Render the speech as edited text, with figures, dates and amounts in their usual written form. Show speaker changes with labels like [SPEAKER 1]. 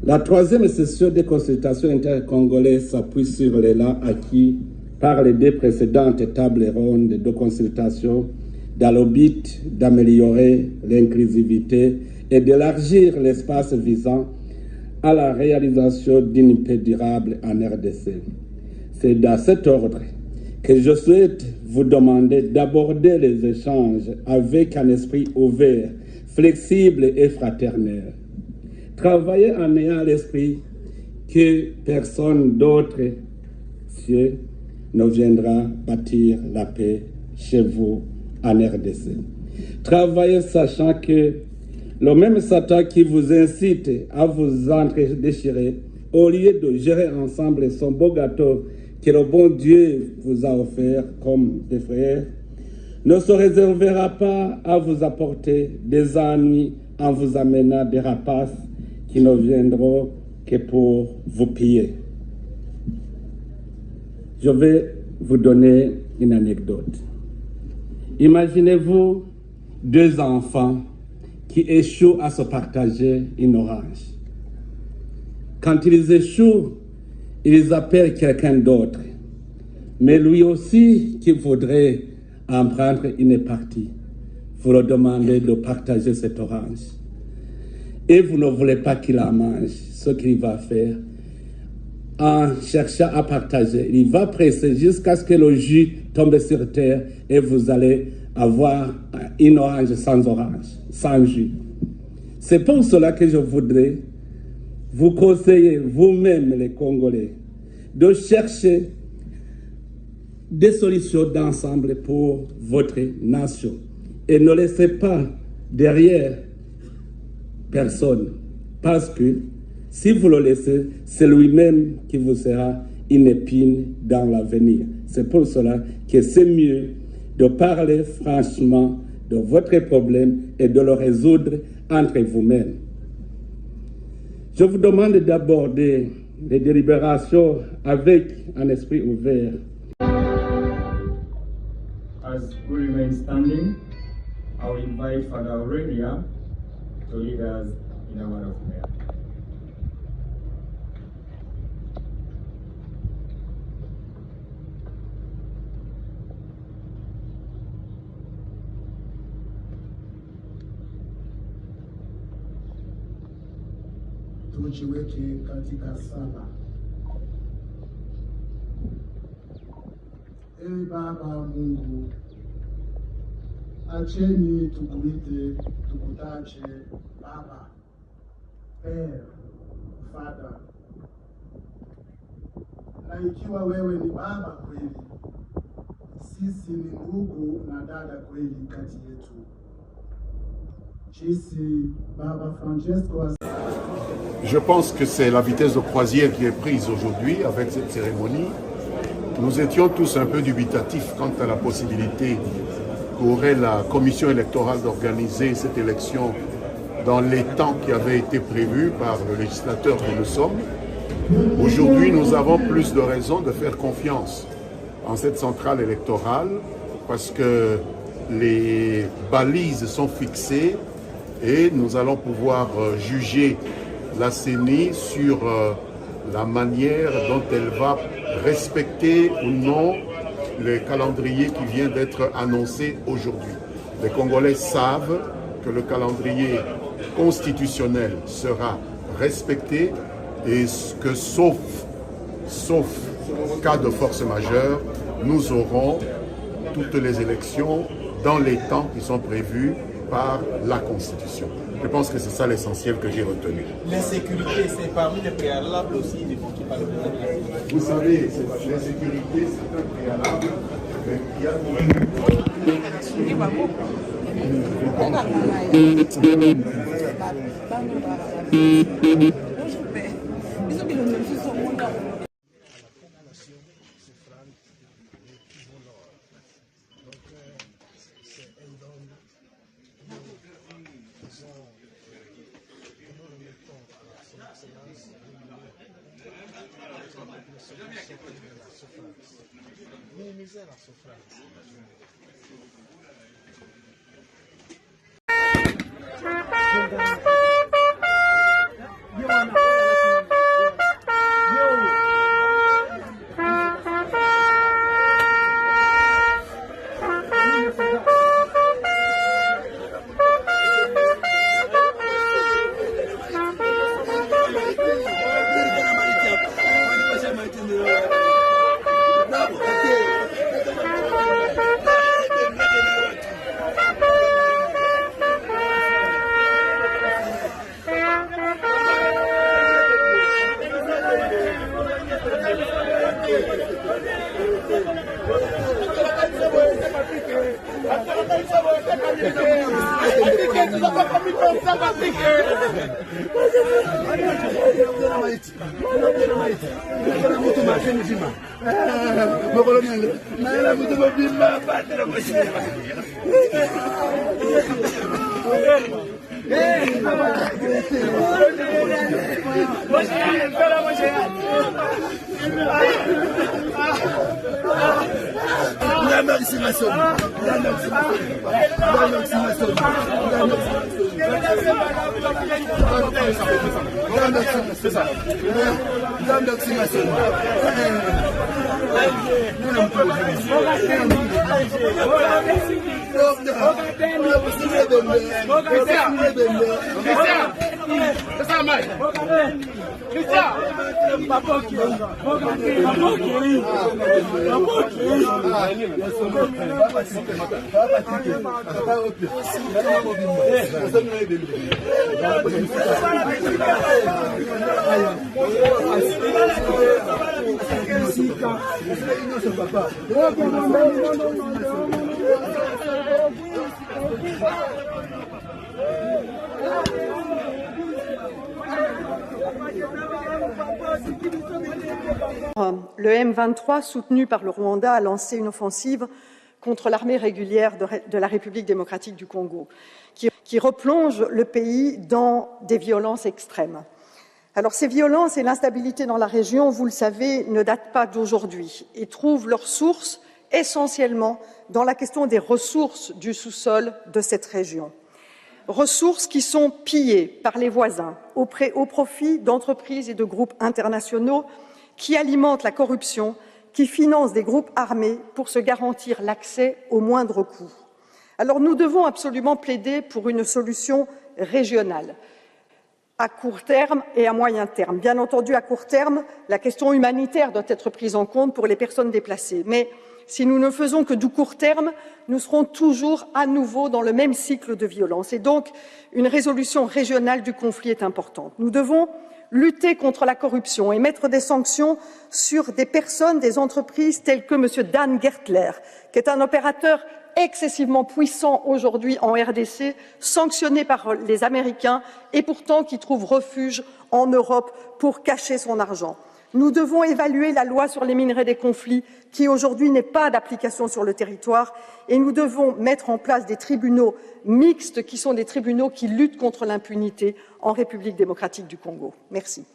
[SPEAKER 1] La troisième session des consultations intercongolaises s'appuie sur l'élan acquis par les deux précédentes tables rondes de consultation dans le but d'améliorer l'inclusivité et d'élargir l'espace visant à la réalisation d'une paix durable en RDC. C'est dans cet ordre que je souhaite vous demander d'aborder les échanges avec un esprit ouvert, flexible et fraternel. Travaillez en ayant à l'esprit que personne d'autre cieux ne viendra bâtir la paix chez vous en RDC. Travaillez sachant que le même Satan qui vous incite à vous entre-déchirer, au lieu de gérer ensemble son beau gâteau que le bon Dieu vous a offert comme des frères, ne se réservera pas à vous apporter des ennuis en vous amenant des rapaces qui ne viendront que pour vous piller. Je vais vous donner une anecdote. Imaginez-vous deux enfants qui échouent à se partager une orange. Quand ils échouent, ils appellent quelqu'un d'autre, mais lui aussi qui voudrait en prendre une partie. Vous le demandez de partager cette orange. Et vous ne voulez pas qu'il la mange. Ce qu'il va faire, en cherchant à partager, il va presser jusqu'à ce que le jus tombe sur terre et vous allez avoir une orange, sans jus. C'est pour cela que je voudrais vous conseiller, vous-même les Congolais, de chercher des solutions d'ensemble pour votre nation. Et ne laissez pas derrière personne, parce que si vous le laissez, c'est lui-même qui vous sera une épine dans l'avenir. C'est pour cela que c'est mieux de parler franchement de votre problème et de le résoudre entre vous-mêmes. Je vous demande d'aborder les délibérations avec un esprit ouvert.
[SPEAKER 2] As we remain standing, I will invite Father Aurelia to lead us in a word of prayer.
[SPEAKER 3] Tujiweke katika sala. Ee Baba Mungu, acheni tukuite, tukutaje Baba, Père, Father. Na ikiwa wewe ni Baba kweli, sisi ni ndugu na dada kweli kati yetu.
[SPEAKER 4] Je pense que c'est la vitesse de croisière qui est prise aujourd'hui avec cette cérémonie. Nous étions tous un peu dubitatifs quant à la possibilité qu'aurait la commission électorale d'organiser cette élection dans les temps qui avaient été prévus par le législateur que nous sommes. Aujourd'hui, nous avons plus de raisons de faire confiance en cette centrale électorale parce que les balises sont fixées et nous allons pouvoir juger la CENI sur la manière dont elle va respecter ou non le calendrier qui vient d'être annoncé aujourd'hui. Les Congolais savent que le calendrier constitutionnel sera respecté et que sauf cas de force majeure, nous aurons toutes les élections dans les temps qui sont prévus par la Constitution. Je pense que c'est ça l'essentiel que j'ai retenu.
[SPEAKER 5] L'insécurité, c'est parmi les préalables aussi évoqués par le président.
[SPEAKER 4] Vous savez, l'insécurité, c'est un préalable, mais il y a
[SPEAKER 3] minimiser la souffrance. Yo,
[SPEAKER 6] Le M23, soutenu par le Rwanda, a lancé une offensive contre l'armée régulière de la République démocratique du Congo, qui replonge le pays dans des violences extrêmes. Alors ces violences et l'instabilité dans la région, vous le savez, ne datent pas d'aujourd'hui et trouvent leur source essentiellement dans la question des ressources du sous-sol de cette région. Ressources qui sont pillées par les voisins au profit d'entreprises et de groupes internationaux qui alimentent la corruption, qui financent des groupes armés pour se garantir l'accès au moindre coût. Alors nous devons absolument plaider pour une solution régionale, à court terme et à moyen terme. Bien entendu, à court terme, la question humanitaire doit être prise en compte pour les personnes déplacées. Mais si nous ne faisons que du court terme, nous serons toujours à nouveau dans le même cycle de violence. Et donc, une résolution régionale du conflit est importante. Nous devons lutter contre la corruption et mettre des sanctions sur des personnes, des entreprises telles que M. Dan Gertler, qui est un opérateur excessivement puissant aujourd'hui en RDC, sanctionné par les Américains et pourtant qui trouve refuge en Europe pour cacher son argent. Nous devons évaluer la loi sur les minerais des conflits qui aujourd'hui n'est pas d'application sur le territoire et nous devons mettre en place des tribunaux mixtes qui sont des tribunaux qui luttent contre l'impunité en République démocratique du Congo. Merci.